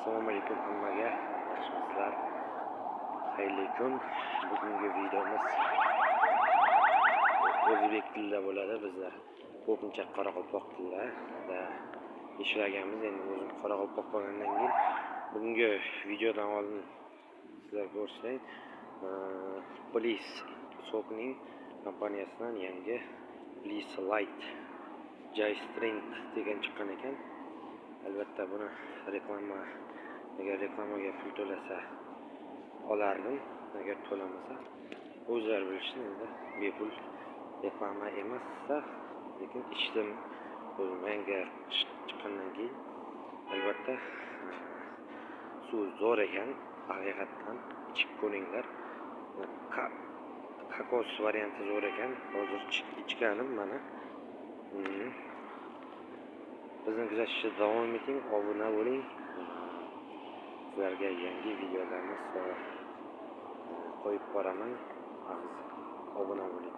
Assalomu alaykum hammaga. Yaxshimisizlar? Xayrli kun. Bugungi videomiz o'zbek tilida bo'ladi. Bizlar ko'pincha qoraqalpoq tilida ishlaganmiz. Endi o'zim qoraqalpoq bo'lgandan keyin bugungi videodan oldin sizlar ko'rsang, Bliss so'pning kompaniyasidan yangi Bliss Light Jay Strength degan chiqqan ekan. Albatta buni agar reklamaga pul to'lasa olardim. Agar to'lamasa o'zlari bilishsin, endi bepul reklama emassa, lekin ishdim o'zim yangi chiqqandan keyin albatta suv zo'r ekan, haqiqatdan ichib ko'ringlar. Kokos varianti zo'r ekan. Hozir ichganim mana. Bizni kuzatishda davom eting, obuna bo'ling. Sizlarga yangi videolarni qo'yib boraman. Obuna bo'ling.